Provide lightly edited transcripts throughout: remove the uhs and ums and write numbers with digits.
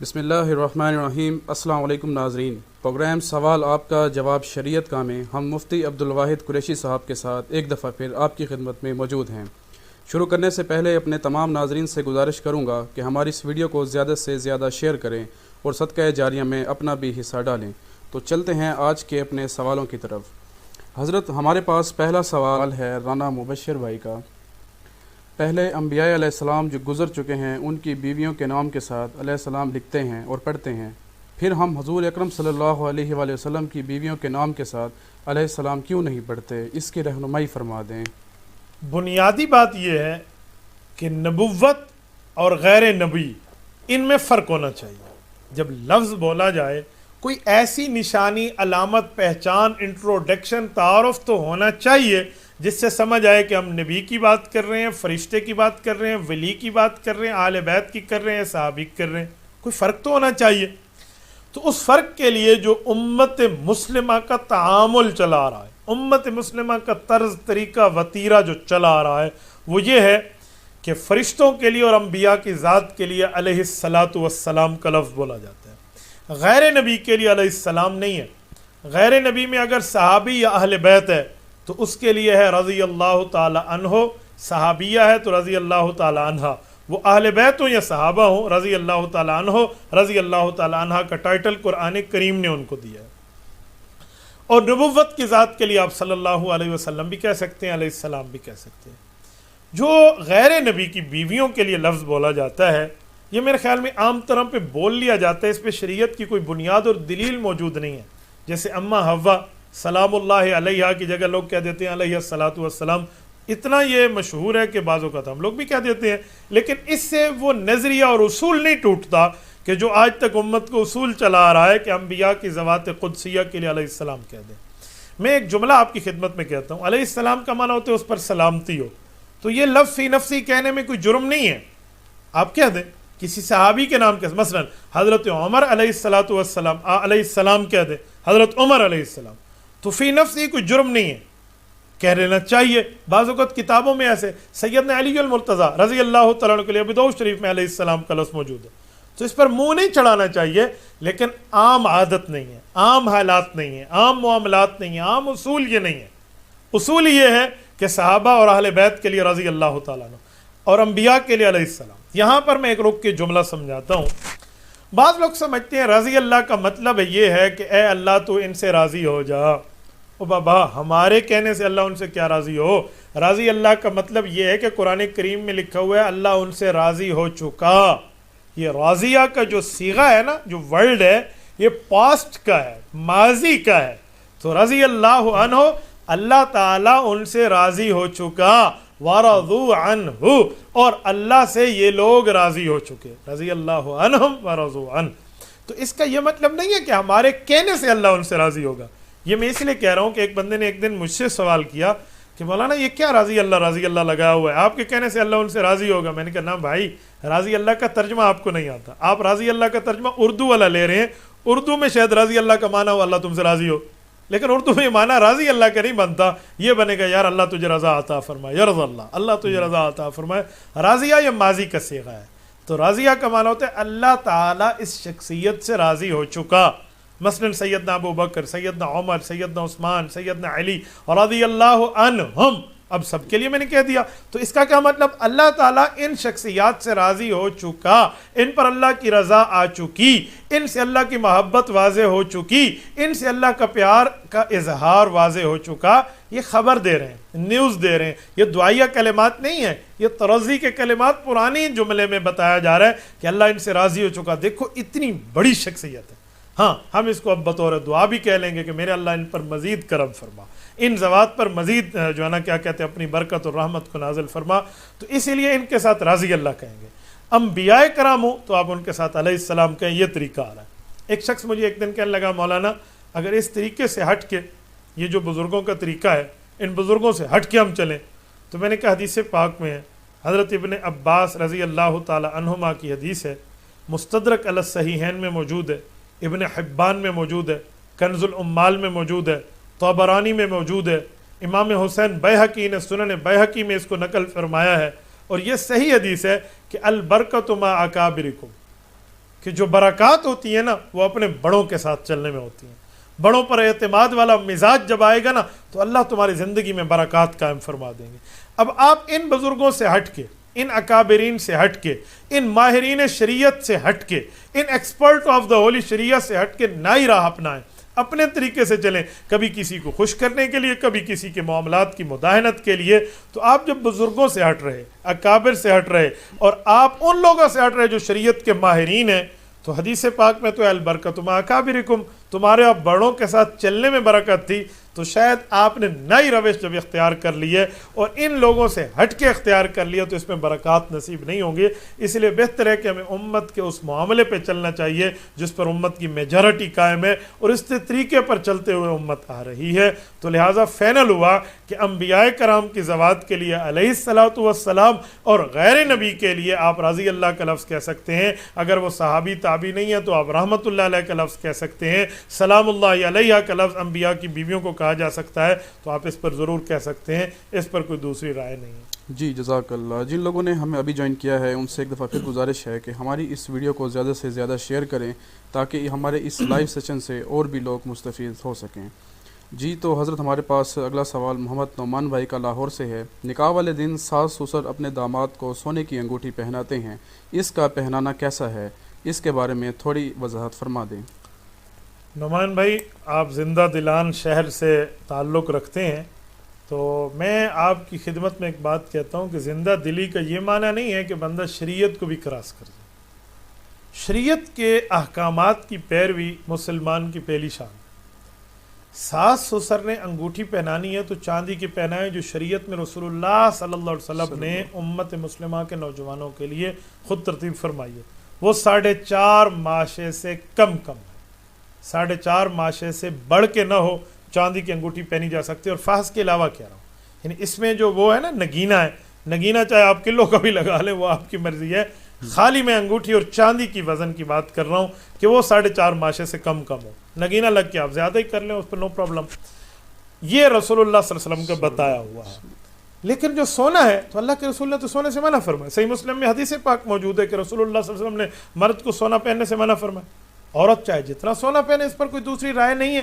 بسم اللہ الرحمن الرحیم۔ السلام علیکم ناظرین، پروگرام سوال آپ کا جواب شریعت کا میں ہم مفتی عبدالواحد قریشی صاحب کے ساتھ ایک دفعہ پھر آپ کی خدمت میں موجود ہیں۔ شروع کرنے سے پہلے اپنے تمام ناظرین سے گزارش کروں گا کہ ہماری اس ویڈیو کو زیادہ سے زیادہ شیئر کریں اور صدقہ جاریہ میں اپنا بھی حصہ ڈالیں۔ تو چلتے ہیں آج کے اپنے سوالوں کی طرف۔ حضرت، ہمارے پاس پہلا سوال ہے رانا مبشر بھائی کا۔ پہلے انبیاء علیہ السلام جو گزر چکے ہیں ان کی بیویوں کے نام کے ساتھ علیہ السلام لکھتے ہیں اور پڑھتے ہیں، پھر ہم حضور اکرم صلی اللہ علیہ وآلہ وسلم کی بیویوں کے نام کے ساتھ علیہ السلام کیوں نہیں پڑھتے؟ اس کی رہنمائی فرما دیں۔ بنیادی بات یہ ہے کہ نبوت اور غیر نبی ان میں فرق ہونا چاہیے۔ جب لفظ بولا جائے کوئی ایسی نشانی، علامت، پہچان، انٹروڈکشن، تعارف تو ہونا چاہیے جس سے سمجھ آئے کہ ہم نبی کی بات کر رہے ہیں، فرشتے کی بات کر رہے ہیں، ولی کی بات کر رہے ہیں، اہل بیت کی کر رہے ہیں، صحابی کی کر رہے ہیں۔ کوئی فرق تو ہونا چاہیے۔ تو اس فرق کے لیے جو امت مسلمہ کا تعامل چلا آ رہا ہے، امت مسلمہ کا طرز، طریقہ، وتیرہ جو چلا آ رہا ہے، وہ یہ ہے کہ فرشتوں کے لیے اور انبیاء کی ذات کے لیے علیہ الصلاۃ والسلام کا لفظ بولا جاتا ہے، غیر نبی کے لیے علیہ السلام نہیں ہے۔ غیر نبی میں اگر صحابی یا اہل بیت ہے تو اس کے لیے ہے رضی اللہ تعالی عنہ، صحابیہ ہے تو رضی اللہ تعالی عنہ، وہ اہل بیت ہوں یا صحابہ ہوں، رضی اللہ تعالی عنہ، رضی اللہ تعالی عنہ کا ٹائٹل قرآن کریم نے ان کو دیا ہے۔ اور نبوت کی ذات کے لیے آپ صلی اللہ علیہ وسلم بھی کہہ سکتے ہیں، علیہ السلام بھی کہہ سکتے ہیں۔ جو غیر نبی کی بیویوں کے لیے لفظ بولا جاتا ہے، یہ میرے خیال میں عام طرح پہ بول لیا جاتا ہے، اس پہ شریعت کی کوئی بنیاد اور دلیل موجود نہیں ہے۔ جیسے اما حوا سلام اللہ علیہ کی جگہ لوگ کہہ دیتے ہیں علیہ الصلاۃ والسلام، اتنا یہ مشہور ہے کہ بعض اوقات ہم لوگ بھی کہہ دیتے ہیں، لیکن اس سے وہ نظریہ اور اصول نہیں ٹوٹتا کہ جو آج تک امت کو اصول چلا آ رہا ہے کہ انبیاء کی ذوات قدسیہ کے لیے علیہ السلام کہہ دیں۔ میں ایک جملہ آپ کی خدمت میں کہتا ہوں، علیہ السلام کا معنی ہوتا ہے اس پر سلامتی ہو، تو یہ لفظ فی نفسی کہنے میں کوئی جرم نہیں ہے، آپ کہہ دیں۔ کسی صحابی کے نام کے مثلا حضرت عمر علیہ الصلاۃ والسلام علیہ السلام کہہ دیں، حضرت عمر علیہ السلام، تو فی نفسی کوئی جرم نہیں ہے، کہہ لینا چاہیے۔ بعض اوقات کتابوں میں ایسے سیدنا علی المرتضیٰ رضی اللہ تعالیٰ عنہ کے لیے ابی داؤد شریف میں علیہ السلام کا لفظ موجود ہے، تو اس پر منہ نہیں چڑھانا چاہیے، لیکن عام عادت نہیں ہے، عام حالات نہیں ہیں، عام معاملات نہیں ہیں، عام اصول یہ نہیں ہے۔ اصول یہ ہے کہ صحابہ اور اہل بیت کے لیے رضی اللہ تعالیٰ عنہ اور انبیاء کے لیے علیہ السلام۔ یہاں پر میں ایک رک کے جملہ سمجھاتا ہوں۔ بعض لوگ سمجھتے ہیں رضی اللہ کا مطلب یہ ہے کہ اے اللہ تو ان سے راضی ہو جا۔ او بابا، ہمارے کہنے سے اللہ ان سے کیا راضی ہو؟ راضی اللہ کا مطلب یہ ہے کہ قرآن کریم میں لکھا ہوا ہے اللہ ان سے راضی ہو چکا۔ یہ راضیہ کا جو صیغہ ہے نا، جو ورڈ ہے، یہ پاسٹ کا ہے، ماضی کا ہے۔ تو رضی اللہ عنہ، اللہ تعالیٰ ان سے راضی ہو چکا، وَرَضُوا عَنْهُ، اور اللہ سے یہ لوگ راضی ہو چکے، رضی اللہ عنہم وَرَضُوا عَنْهُ۔ تو اس کا یہ مطلب نہیں ہے کہ ہمارے کہنے سے اللہ ان سے راضی ہوگا۔ یہ میں اس لیے کہہ رہا ہوں کہ ایک بندے نے ایک دن مجھ سے سوال کیا کہ مولانا یہ کیا راضی اللہ لگایا ہوا ہے، آپ کے کہنے سے اللہ ان سے راضی ہوگا؟ میں نے کہا نا بھائی، راضی اللہ کا ترجمہ آپ کو نہیں آتا، آپ راضی اللہ کا ترجمہ اردو والا لے رہے ہیں۔ اردو میں شاید راضی اللہ کا معنی ہو اللہ تم سے راضی ہو، لیکن اردو میں معنی راضی اللہ کا نہیں بنتا، یہ بنے گا یار اللہ تجھے رضا عطا فرمائے، یا رضا اللہ تجھے رضا عطا فرمائے۔ راضیہ یہ ماضی کا صیغہ ہے، تو راضیہ کا معنی ہوتا ہے اللہ تعالیٰ اس شخصیت سے راضی ہو چکا۔ مثلا سیدنا ابو بکر، سیدنا عمر، سیدنا عثمان، سیدنا علی رضی اللہ عنہم، اب سب کے لیے میں نے کہہ دیا۔ تو اس کا کیا مطلب؟ اللہ تعالیٰ ان شخصیات سے راضی ہو چکا، ان پر اللہ کی رضا آ چکی، ان سے اللہ کی محبت واضح ہو چکی، ان سے اللہ کا پیار کا اظہار واضح ہو چکا۔ یہ خبر دے رہے ہیں، نیوز دے رہے ہیں، یہ دعائیہ کلمات نہیں ہیں، یہ ترضی کے کلمات پرانی جملے میں بتایا جا رہا ہے کہ اللہ ان سے راضی ہو چکا۔ دیکھو اتنی بڑی شخصیت ہے۔ ہاں، ہم اس کو اب بطور دعا بھی کہہ لیں گے کہ میرے اللہ ان پر مزید کرم فرما، ان ذوات پر مزید جو ہے نا کیا کہتے ہیں اپنی برکت اور رحمت کو نازل فرما، تو اسی لیے ان کے ساتھ راضی اللہ کہیں گے۔ انبیاء کرام ہوں تو آپ ان کے ساتھ علیہ السلام کہیں، یہ طریقہ آ رہا ہے۔ ایک شخص مجھے ایک دن کہنے لگا مولانا اگر اس طریقے سے ہٹ کے، یہ جو بزرگوں کا طریقہ ہے، ان بزرگوں سے ہٹ کے ہم چلیں، تو میں نے کہا حدیث پاک میں ہے، حضرت ابن عباس رضی اللہ تعالی عنہما کی حدیث ہے، مستدرک علی الصحیحین میں موجود ہے، ابن حبان میں موجود ہے، کنز العمال میں موجود ہے، طبرانی میں موجود ہے، امام حسین بیہقی نے سنن بیہقی میں اس کو نقل فرمایا ہے، اور یہ صحیح حدیث ہے کہ البرکۃ مع اکابرکم، کہ جو برکات ہوتی ہیں نا وہ اپنے بڑوں کے ساتھ چلنے میں ہوتی ہیں. بڑوں پر اعتماد والا مزاج جب آئے گا نا تو اللہ تمہاری زندگی میں برکات قائم فرما دیں گے. اب آپ ان بزرگوں سے ہٹ کے، ان اکابرین سے ہٹ کے، ان ماہرین شریعت سے ہٹ کے، ان ایکسپرٹ آف دا ہولی شریعت سے ہٹ کے نئی راہ اپنائیں، اپنے طریقے سے چلیں، کبھی کسی کو خوش کرنے کے لیے، کبھی کسی کے معاملات کی مداہنت کے لیے. تو آپ جب بزرگوں سے ہٹ رہے، اکابر سے ہٹ رہے، اور آپ ان لوگوں سے ہٹ رہے جو شریعت کے ماہرین ہیں، تو حدیث پاک میں تو البرکۃ مع اکابرکم، تمہارے آپ بڑوں کے ساتھ چلنے میں برکت تھی. تو شاید آپ نے نئی روش جب اختیار کر لی ہے اور ان لوگوں سے ہٹ کے اختیار کر لیا تو اس میں برکات نصیب نہیں ہوں گے. اس لیے بہتر ہے کہ ہمیں امت کے اس معاملے پہ چلنا چاہیے جس پر امت کی میجارٹی قائم ہے، اور اس طریقے پر چلتے ہوئے امت آ رہی ہے. تو لہٰذا فائنل ہوا کہ انبیاء کرام کی ذوات کے لیے علیہ الصلاۃ والسلام اور غیر نبی کے لیے آپ رضی اللہ کا لفظ کہہ سکتے ہیں. اگر وہ صحابی تابعی نہیں ہے تو آپ رحمۃ اللہ علیہ کا لفظ کہہ سکتے ہیں. سلام اللہ علیہ کا لفظ انبیاء کی بیویوں کو کہا جا سکتا ہے، تو آپ اس پر ضرور کہہ سکتے ہیں. اس پر کوئی دوسری رائے نہیں ہے. جی جزاک اللہ. جن لوگوں نے ہمیں ابھی جوائن کیا ہے ان سے ایک دفعہ پھر گزارش ہے کہ ہماری اس ویڈیو کو زیادہ سے زیادہ شیئر کریں تاکہ ہمارے اس لائیو سیشن سے اور بھی لوگ مستفید ہو سکیں. جی تو حضرت ہمارے پاس اگلا سوال محمد نعمان بھائی کا لاہور سے ہے. نکاح والے دن ساس سسر اپنے داماد کو سونے کی انگوٹھی پہناتے ہیں، اس کا پہنانا کیسا ہے؟ اس کے بارے میں تھوڑی وضاحت فرما دیں. نعمان بھائی، آپ زندہ دلان شہر سے تعلق رکھتے ہیں، تو میں آپ کی خدمت میں ایک بات کہتا ہوں کہ زندہ دلی کا یہ معنی نہیں ہے کہ بندہ شریعت کو بھی کراس کر جائے. شریعت کے احکامات کی پیروی مسلمان کی پہلی شان. ساس سسر نے انگوٹھی پہنانی ہے تو چاندی کی پہنائیں جو شریعت میں رسول اللہ صلی اللہ علیہ وسلم نے امت مسلمہ کے نوجوانوں کے لیے خود ترتیب فرمائی ہے. وہ 4.5 ماشے سے کم ہے، 4.5 ماشے سے بڑھ کے نہ ہو چاندی کی انگوٹھی پہنی جا سکتی ہے. اور فحش کے علاوہ کہہ رہا ہوں، یعنی اس میں جو وہ ہے نا نگینہ ہے، نگینہ چاہے آپ کلو کا بھی لگا لیں وہ آپ کی مرضی ہے. خالی میں انگوٹھی اور چاندی کی وزن کی بات کر رہا ہوں کہ وہ 4.5 ماشے سے کم ہو. نگینہ لگ کے آپ زیادہ ہی کر لیں، اس پر نو پرابلم. یہ رسول اللہ صلی اللہ علیہ وسلم کا بتایا ہوا ہے. لیکن جو سونا ہے تو اللہ کے رسول نے تو سونے سے منع فرمایا. صحیح مسلم میں حدیث پاک موجود ہے کہ رسول اللہ صلی اللہ علیہ وسلم نے مرد کو سونا پہننے سے منع فرمایا. عورت چاہے جتنا سونا پہنے، اس پر کوئی دوسری رائے نہیں ہے.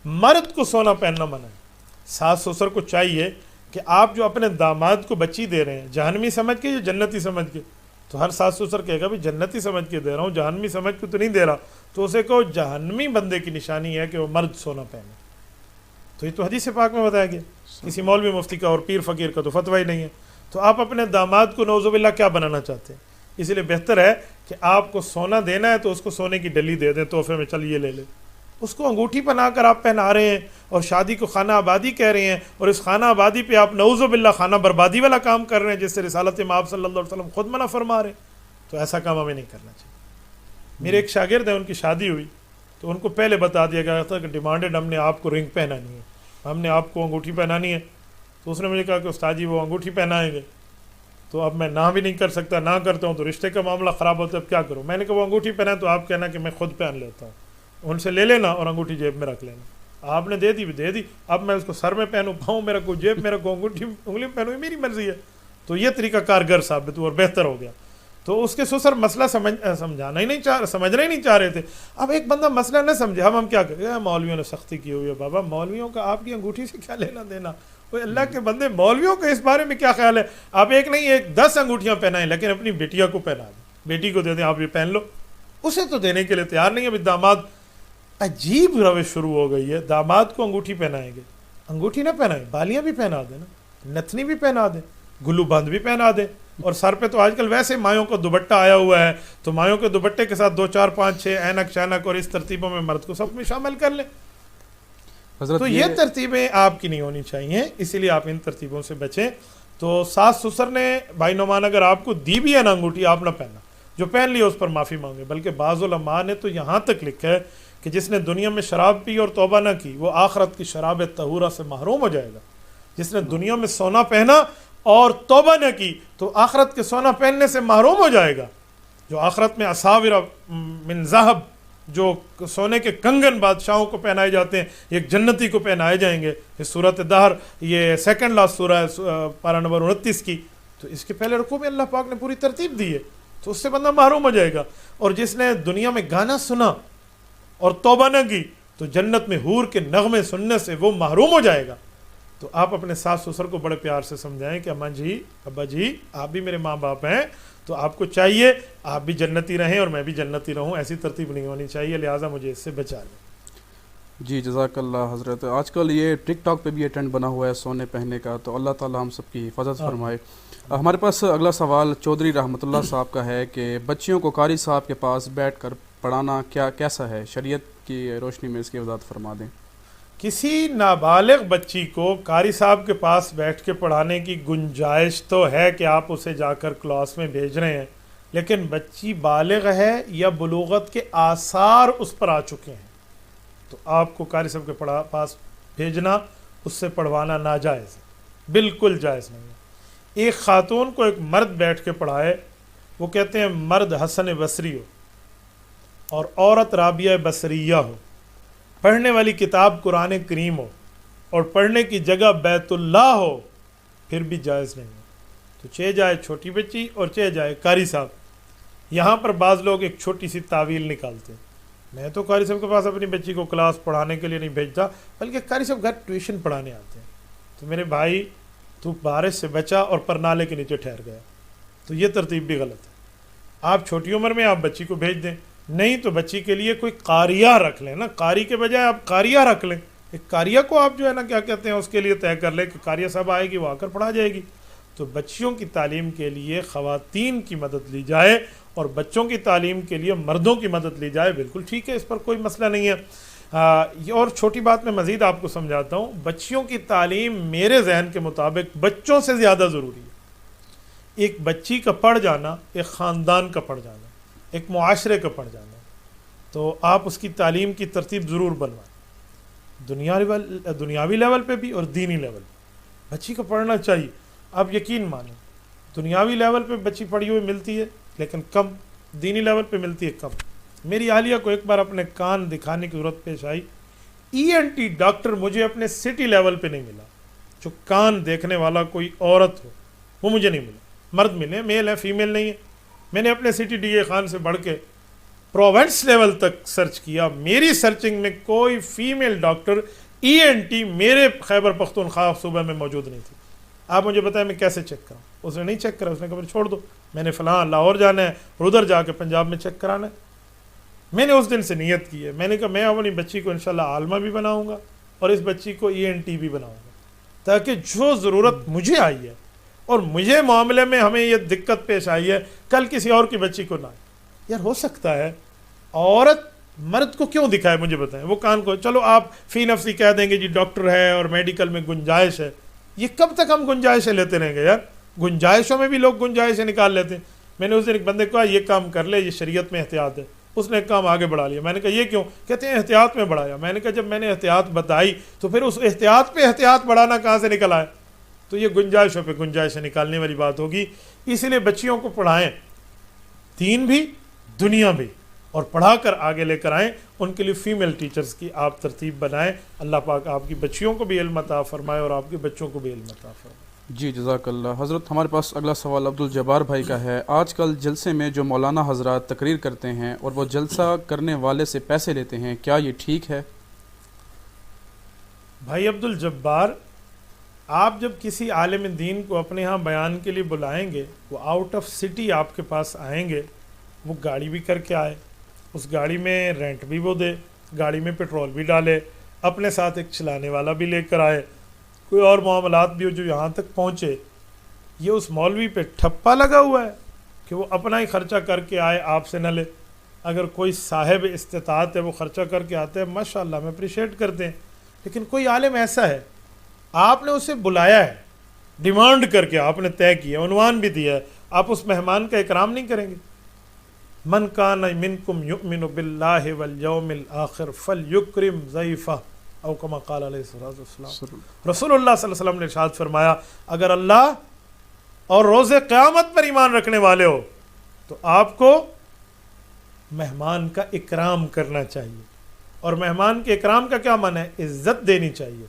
مرد کو سونا پہننا منع ہے. ساس سسر کو چاہیے کہ آپ جو اپنے داماد کو بچی دے رہے ہیں جہنمی سمجھ کے یا جنتی سمجھ کے، تو ہر ساس سسر کہے گا بھی جنتی سمجھ کے دے رہا ہوں، جہنمی سمجھ کے تو نہیں دے رہا. تو اسے کہو جہنمی بندے کی نشانی ہے کہ وہ مرد سونا پہنے. تو یہ تو حدیث پاک میں بتایا گیا. کسی مولوی مفتی کا اور پیر فقیر کا تو فتویٰ ہی نہیں ہے. تو آپ اپنے داماد کو نعوذ باللہ کیا بنانا چاہتے ہیں؟ اس لیے بہتر ہے کہ آپ کو سونا دینا ہے تو اس کو سونے کی ڈلی دے دیں تحفے میں، چل یہ لے لے. اس کو انگوٹھی پہنا کر آپ پہنا رہے ہیں اور شادی کو خانہ آبادی کہہ رہے ہیں، اور اس خانہ آبادی پہ آپ نعوذ باللہ خانہ بربادی والا کام کر رہے ہیں جس سے رسالت مآب صلی اللہ علیہ وسلم خود منع فرما رہے ہیں. تو ایسا کام ہمیں نہیں کرنا چاہیے. میرے ایک شاگرد ہیں، ان کی شادی ہوئی تو ان کو پہلے بتا دیا گیا تھا کہ ڈیمانڈڈ ہم نے آپ کو رنگ پہنانی ہے، ہم نے آپ کو انگوٹھی پہنانی ہے. تو اس نے مجھے کہا کہ استاد جی وہ انگوٹھی پہنائیں گے. تو اب میں نہ بھی نہیں کر سکتا، نہ کرتا ہوں تو رشتے کا معاملہ خراب ہوتا ہے، اب کیا کروں؟ میں نے کہا وہ انگوٹھی پہنا تو آپ کہنا کہ میں خود پہن لیتا ہوں، ان سے لے لینا اور انگوٹھی جیب میں رکھ لینا. آپ نے دے دی بھی دے دی، اب میں اس کو سر میں پہنوں، پاؤں میں رکھوں، جیب میں رکھوں، انگوٹھی انگلی میں پہنوں، میری مرضی ہے. تو یہ طریقہ کارگر ثابت ہوا اور بہتر ہو گیا. تو اس کے سسر مسئلہ سمجھنا ہی نہیں چاہ رہے تھے. اب ایک بندہ مسئلہ نہ سمجھے، ہم کیا کریں؟ مولویوں نے سختی کی ہوئی ہے. بابا مولویوں کا آپ کی انگوٹھی سے کیا لینا دینا؟ اللہ کے بندے، مولویوں کا اس بارے میں کیا خیال ہے؟ آپ ایک نہیں ایک 10 انگوٹھیاں پہنائیں لیکن اپنی بیٹیاں کو پہنا دیں، بیٹی کو دے دیں آپ یہ پہن لو. اسے تو دینے کے لیے تیار نہیں ہے. ابھی داماد، عجیب روش شروع ہو گئی ہے. داماد کو انگوٹھی پہنائیں گے، انگوٹھی نہ پہنائیں، بالیاں بھی پہنا دیں نا، نتنی بھی پہنا دیں، گلو بند بھی پہنا دیں. اور سر پہ تو آج کل ویسے مایوں کو دوپٹہ آیا ہوا ہے، تو مایوں کے دوپٹے کے ساتھ 2 4 5 6 اینک شانک اور اس ترتیبوں میں مرد کو سب میں شامل کر لیں. تو یہ ترتیبیں آپ کی نہیں ہونی چاہیے، اسی لیے آپ ان ترتیبوں سے بچیں. تو ساس سسر نے بھائی نعمان اگر آپ کو دی بھی ہے نا انگوٹھی، آپ نہ پہننا. جو پہن لیا اس پر معافی مانگے. بلکہ بعض علماء نے تو یہاں تک لکھا ہے کہ جس نے دنیا میں شراب پی اور توبہ نہ کی وہ آخرت کی شراب طہورہ سے محروم ہو جائے گا. جس نے دنیا میں سونا پہنا اور توبہ نہ کی تو آخرت کے سونا پہننے سے محروم ہو جائے گا. جو آخرت میں اساور من ذہب، جو سونے کے کنگن بادشاہوں کو پہنائے جاتے ہیں، ایک جنتی کو پہنائے جائیں گے. اس سورۃ دہر، یہ سیکنڈ لاسٹ سورہ ہے، پارہ نمبر 29 کی. تو اس کے پہلے رکوع میں اللہ پاک نے پوری ترتیب دی ہے تو اس سے بندہ محروم ہو جائے گا. اور جس نے دنیا میں گانا سنا اور توبہ نہ کی تو جنت میں حور کے نغمے سننے سے وہ محروم ہو جائے گا. تو آپ اپنے ساس سسر کو بڑے پیار سے سمجھائیں کہ اماں جی ابا جی آپ بھی میرے ماں باپ ہیں, تو آپ کو چاہیے آپ بھی جنتی رہیں اور میں بھی جنتی رہوں, ایسی ترتیب نہیں ہونی چاہیے, لہٰذا مجھے اس سے بچا لیں. جی جزاک اللہ حضرت. آج کل یہ ٹک ٹاک پہ بھی یہ ٹرینڈ بنا ہوا ہے سونے پہننے کا, تو اللہ تعالیٰ ہم سب کی حفاظت فرمائے. ہمارے پاس اگلا سوال چودھری رحمۃ اللہ صاحب کا ہے کہ بچیوں کو قاری صاحب کے پاس بیٹھ کر پڑھانا کیسا ہے؟ شریعت کی روشنی میں اس کی وضاحت فرما دیں. کسی نابالغ بچی کو قاری صاحب کے پاس بیٹھ کے پڑھانے کی گنجائش تو ہے کہ آپ اسے جا کر کلاس میں بھیج رہے ہیں, لیکن بچی بالغ ہے یا بلوغت کے آثار اس پر آ چکے ہیں تو آپ کو قاری صاحب کے پاس بھیجنا, اس سے پڑھوانا ناجائز ہے, بالکل جائز نہیں ہے. ایک خاتون کو ایک مرد بیٹھ کے پڑھائے, وہ کہتے ہیں مرد حسن بصری ہو اور عورت رابعہ بصریہ ہو, پڑھنے والی کتاب قرآن کریم ہو اور پڑھنے کی جگہ بیت اللہ ہو, پھر بھی جائز نہیں ہے. تو چاہے جائے چھوٹی بچی اور چاہے جائے قاری صاحب. یہاں پر بعض لوگ ایک چھوٹی سی تعویل نکالتے ہیں, میں تو قاری صاحب کے پاس اپنی بچی کو کلاس پڑھانے کے لیے نہیں بھیجتا, بلکہ قاری صاحب گھر ٹیوشن پڑھانے آتے ہیں. تو میرے بھائی تو بارش سے بچا اور پرنالے کے نیچے ٹھہر گیا, تو یہ ترتیب بھی غلط ہے. آپ چھوٹی عمر میں آپ بچی کو بھیج دیں, نہیں تو بچی کے لیے کوئی قاریہ رکھ لیں نا, قاری کے بجائے آپ قاریہ رکھ لیں. ایک قاریہ کو آپ جو ہے نا کیا کہتے ہیں اس کے لیے طے کر لیں کہ قاریہ صاحب آئے گی, وہ آ کر پڑھا جائے گی. تو بچیوں کی تعلیم کے لیے خواتین کی مدد لی جائے اور بچوں کی تعلیم کے لیے مردوں کی مدد لی جائے, بالکل ٹھیک ہے, اس پر کوئی مسئلہ نہیں ہے. اور چھوٹی بات میں مزید آپ کو سمجھاتا ہوں, بچیوں کی تعلیم میرے ذہن کے مطابق بچوں سے زیادہ ضروری ہے. ایک بچی کا پڑھ جانا ایک خاندان کا پڑھ جانا, ایک معاشرے کا پڑھ جانا, تو آپ اس کی تعلیم کی ترتیب ضرور بنوائیں, دنیاوی لیول پہ بھی اور دینی لیول پہ بچی کو پڑھنا چاہیے. آپ یقین مانیں دنیاوی لیول پہ بچی پڑھی ہوئی ملتی ہے لیکن کم, دینی لیول پہ ملتی ہے کم. میری عالیہ کو ایک بار اپنے کان دکھانے کی ضرورت پیش آئی, ENT ڈاکٹر مجھے اپنے سٹی لیول پہ نہیں ملا, جو کان دیکھنے والا کوئی عورت ہو وہ مجھے نہیں ملا. مرد ملے, میل ہے فیمیل نہیں ہے. میں نے اپنے سٹی DA خان سے بڑھ کے پروونس لیول تک سرچ کیا, میری سرچنگ میں کوئی فیمیل ڈاکٹر ENT میرے خیبر پختونخوا صوبہ میں موجود نہیں تھی. آپ مجھے بتائیں میں کیسے چیک کراؤں؟ اس نے نہیں چیک کرا, اس نے کہا چھوڑ دو, میں نے فلاں لاہور جانا ہے اور ادھر جا کے پنجاب میں چیک کرانا ہے. میں نے اس دن سے نیت کی ہے, میں نے کہا میں اپنی بچی کو انشاءاللہ عالمہ بھی بناؤں گا اور اس بچی کو ENT بھی بناؤں گا, تاکہ جو ضرورت مجھے آئی ہے اور مجھے معاملے میں ہمیں یہ دقت پیش آئی ہے کل کسی اور کی بچی کو نہ آئے. یار ہو سکتا ہے عورت مرد کو کیوں دکھائے, مجھے بتائیں. وہ کان کو چلو آپ فی نفسی کہہ دیں گے جی ڈاکٹر ہے اور میڈیکل میں گنجائش ہے, یہ کب تک ہم گنجائشیں لیتے رہیں گے یار؟ گنجائشوں میں بھی لوگ گنجائشیں نکال لیتے ہیں. میں نے اس دن ایک بندے کو کہا یہ کام کر لے, یہ شریعت میں احتیاط ہے. اس نے ایک کام آگے بڑھا لیا. میں نے کہا یہ کیوں؟ کہتے ہیں احتیاط میں بڑھایا. میں نے کہا جب میں نے احتیاط بتائی تو پھر اس احتیاط پہ احتیاط بڑھانا کہاں سے نکل آئے؟ تو یہ گنجائشوں پہ گنجائشیں نکالنے والی بات ہوگی. اسی لیے بچیوں کو پڑھائیں, دین بھی دنیا بھی, اور پڑھا کر آگے لے کر آئیں. ان کے لیے فیمیل ٹیچرز کی آپ ترتیب بنائیں. اللہ پاک آپ کی بچیوں کو بھی علم عطا فرمائے اور آپ کے بچوں کو بھی علم عطا فرمائے. جی جزاک اللہ. حضرت ہمارے پاس اگلا سوال عبدالجبار بھائی کا ہے. آج کل جلسے میں جو مولانا حضرات تقریر کرتے ہیں اور وہ جلسہ کرنے والے سے پیسے لیتے ہیں, کیا یہ ٹھیک ہے؟ بھائی عبدالجبار, آپ جب کسی عالم دین کو اپنے ہاں بیان کے لیے بلائیں گے, وہ آؤٹ آف سٹی آپ کے پاس آئیں گے, وہ گاڑی بھی کر کے آئے, اس گاڑی میں رینٹ بھی وہ دے, گاڑی میں پیٹرول بھی ڈالے, اپنے ساتھ ایک چلانے والا بھی لے کر آئے, کوئی اور معاملات بھی ہو جو یہاں تک پہنچے. یہ اس مولوی پہ ٹھپا لگا ہوا ہے کہ وہ اپنا ہی خرچہ کر کے آئے, آپ سے نہ لے. اگر کوئی صاحب استطاعت ہے وہ خرچہ کر کے آتے ہیں, ماشاءاللہ ہم اپریشیٹ کرتے ہیں. لیکن کوئی عالم ایسا ہے, آپ نے اسے بلایا ہے, ڈیمانڈ کر کے آپ نے طے کیا, عنوان بھی دیا ہے, آپ اس مہمان کا اکرام نہیں کریں گے؟ من کان منکم یؤمن باللہ والیوم الآخر فلیکرم ضیفہ او کما قال علیہ الصلوۃ والسلام. رسول اللہ صلی اللہ علیہ وسلم نے ارشاد فرمایا, اگر اللہ اور روز قیامت پر ایمان رکھنے والے ہو تو آپ کو مہمان کا اکرام کرنا چاہیے. اور مہمان کے اکرام کا کیا معنی ہے؟ عزت دینی چاہیے.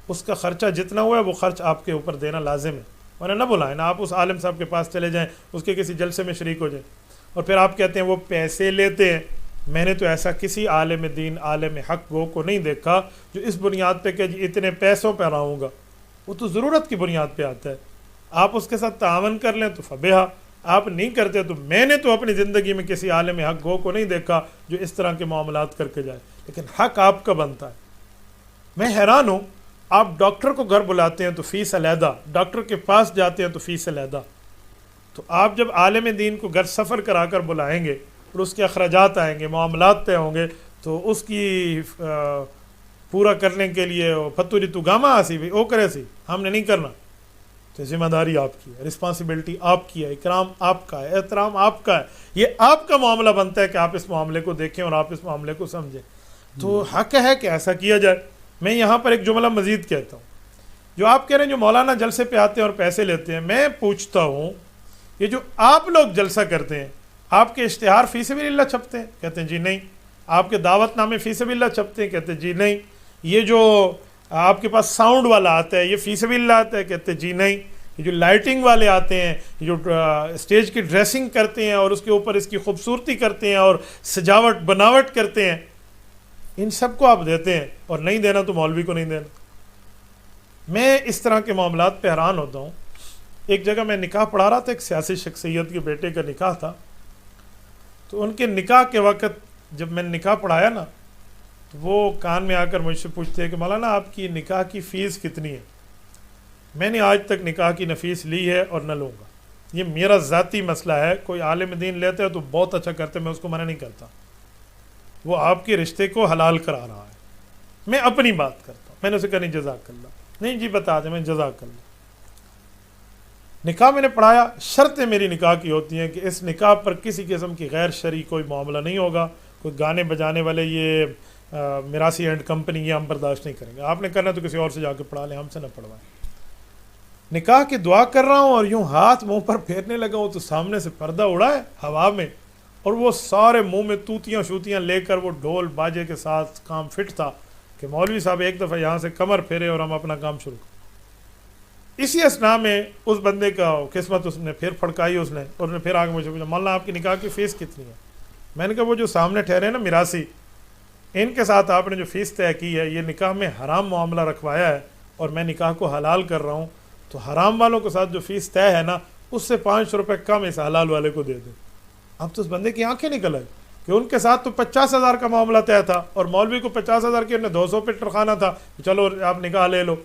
اس کا خرچہ جتنا ہوا ہے وہ خرچ آپ کے اوپر دینا لازم ہے, ورنہ نہ بلائیں نا. آپ اس عالم صاحب کے پاس چلے جائیں, اس کے کسی جلسے میں شریک ہو جائیں. اور پھر آپ کہتے ہیں وہ پیسے لیتے ہیں. میں نے تو ایسا کسی عالم دین عالم حق گو کو نہیں دیکھا جو اس بنیاد پہ کہ جی اتنے پیسوں پہ رہوں گا. وہ تو ضرورت کی بنیاد پہ آتا ہے. آپ اس کے ساتھ تعاون کر لیں تو فبیہا، آپ نہیں کرتے تو میں نے تو اپنی زندگی میں کسی عالم حق گو کو نہیں دیکھا جو اس طرح کے معاملات کر کے جائے. لیکن حق آپ کا بنتا ہے. میں حیران ہوں، آپ ڈاکٹر کو گھر بلاتے ہیں تو فیس علیحدہ، ڈاکٹر کے پاس جاتے ہیں تو فیس علیحدہ. تو آپ جب عالم دین کو گھر سفر کرا کر بلائیں گے اور اس کے اخراجات آئیں گے، معاملات طے ہوں گے، تو اس کی پورا کرنے کے لیے پتوری تو گاما آسی بھی او کرے سی، ہم نے نہیں کرنا. تو ذمہ داری آپ کی ہے، رسپانسبلٹی آپ کی ہے، اکرام آپ کا ہے، احترام آپ کا ہے. یہ آپ کا معاملہ بنتا ہے کہ آپ اس معاملے کو دیکھیں اور آپ اس معاملے کو سمجھیں. تو حق ہے کہ ایسا کیا جائے. میں یہاں پر ایک جملہ مزید کہتا ہوں. جو آپ کہہ رہے ہیں جو مولانا جلسے پہ آتے ہیں اور پیسے لیتے ہیں، میں پوچھتا ہوں یہ جو آپ لوگ جلسہ کرتے ہیں، آپ کے اشتہار فی سبیل اللہ چھپتے ہیں؟ کہتے ہیں جی نہیں. آپ کے دعوت نامے فی سبیل اللہ چھپتے ہیں؟ کہتے ہیں جی نہیں. یہ جو آپ کے پاس ساؤنڈ والا آتا ہے یہ فی سبیل اللہ آتا ہے؟ کہتے ہیں جی نہیں. یہ جو لائٹنگ والے آتے ہیں، جو اسٹیج کی ڈریسنگ کرتے ہیں اور اس کے اوپر اس کی خوبصورتی کرتے ہیں اور سجاوٹ بناوٹ کرتے ہیں، ان سب کو آپ دیتے ہیں، اور نہیں دینا تو مولوی کو نہیں دینا. میں اس طرح کے معاملات پہ حیران ہوتا ہوں. ایک جگہ میں نکاح پڑھا رہا تھا، ایک سیاسی شخصیت کے بیٹے کا نکاح تھا. تو ان کے نکاح کے وقت جب میں نے نکاح پڑھایا نا، تو وہ کان میں آ کر مجھ سے پوچھتے ہیں کہ مولانا آپ کی نکاح کی فیس کتنی ہے؟ میں نے آج تک نکاح کی نہ فیس لی ہے اور نہ لوں گا. یہ میرا ذاتی مسئلہ ہے. کوئی عالم دین لیتے ہے تو بہت اچھا کرتے، میں اس کو منع نہیں کرتا. وہ آپ کے رشتے کو حلال کرا رہا ہے. میں اپنی بات کرتا ہوں. میں نے اسے کہا نہیں جزاک اللہ. نہیں جی بتا دیں. میں جزاک اللہ. نکاح میں نے پڑھایا. شرطیں میری نکاح کی ہوتی ہیں کہ اس نکاح پر کسی قسم کی غیر شرعی کوئی معاملہ نہیں ہوگا. کوئی گانے بجانے والے یہ میراثی اینڈ کمپنی یہ ہم برداشت نہیں کریں گے. آپ نے کرنا تو کسی اور سے جا کے پڑھا لیں، ہم سے نہ پڑھوائیں. نکاح کی دعا کر رہا ہوں اور یوں ہاتھ منہ پر پھیرنے لگا ہوں تو سامنے سے پردہ اڑا ہے ہوا میں، اور وہ سارے منہ میں توتیاں شوتیاں لے کر وہ ڈھول باجے کے ساتھ کام فٹ تھا کہ مولوی صاحب ایک دفعہ یہاں سے کمر پھیرے اور ہم اپنا کام شروع کریں. اسی اسنا میں اس بندے کا قسمت اس نے پھر پھڑکائی اس نے، اور نے پھر آگے مجھے پوچھا مولانا آپ کی نکاح کی فیس کتنی ہے؟ میں نے کہا وہ جو سامنے ٹھہرے ہیں نا میراثی، ان کے ساتھ آپ نے جو فیس طے کی ہے، یہ نکاح میں حرام معاملہ رکھوایا ہے اور میں نکاح کو حلال کر رہا ہوں، تو حرام والوں کے ساتھ جو فیس طے ہے نا اس سے 500 روپے کم اس حلال والے کو دے دیں. اب تو اس بندے کی آنکھیں نکل آئی کہ ان کے ساتھ تو 50,000 کا معاملہ طے تھا اور مولوی کو 50,000 کے 200 پہ ٹرخانا تھا. چلو آپ نکاح لے لو.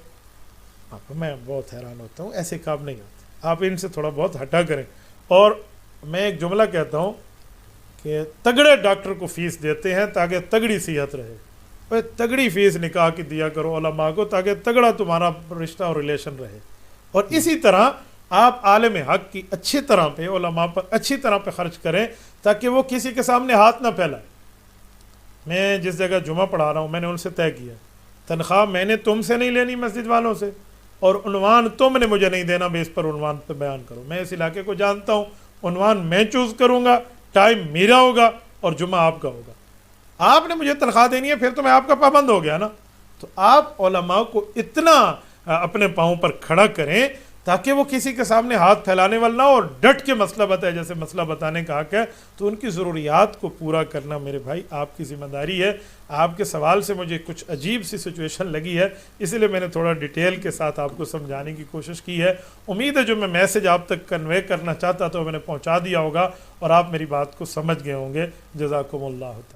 میں بہت حیران ہوتا ہوں. ایسے کام نہیں ہوتے. آپ ان سے تھوڑا بہت ہٹا کریں. اور میں ایک جملہ کہتا ہوں کہ تگڑے ڈاکٹر کو فیس دیتے ہیں تاکہ تگڑی صحت رہے. تگڑی فیس نکاح کی دیا کرو علماء کو تاکہ تگڑا تمہارا رشتہ اور ریلیشن رہے. اور اسی طرح آپ عالم حق کی اچھی طرح پہ علماء پر اچھی طرح پہ خرچ کریں تاکہ وہ کسی کے سامنے ہاتھ نہ پھیلائے. میں جس جگہ جمعہ پڑھا رہا ہوں میں نے ان سے طے کیا تنخواہ میں نے تم سے نہیں لینی مسجد والوں سے، اور عنوان تم نے مجھے نہیں دینا بھی اس پر عنوان پہ بیان کرو. میں اس علاقے کو جانتا ہوں. عنوان میں چوز کروں گا، ٹائم میرا ہوگا اور جمعہ آپ کا ہوگا. آپ نے مجھے تنخواہ دینی ہے پھر تو میں آپ کا پابند ہو گیا نا. تو آپ علماء کو اتنا اپنے پاؤں پر کھڑا کریں تاکہ وہ کسی کے سامنے ہاتھ پھیلانے والا نہ ہو اور ڈٹ کے مسئلہ بتائے. جیسے مسئلہ بتانے کا حق ہے تو ان کی ضروریات کو پورا کرنا میرے بھائی آپ کی ذمہ داری ہے. آپ کے سوال سے مجھے کچھ عجیب سی سچویشن لگی ہے، اس لیے میں نے تھوڑا ڈیٹیل کے ساتھ آپ کو سمجھانے کی کوشش کی ہے. امید ہے جو میں میسج آپ تک کنوے کرنا چاہتا تھا وہ میں نے پہنچا دیا ہوگا اور آپ میری بات کو سمجھ گئے ہوں گے. جزاکم اللہ تعالی.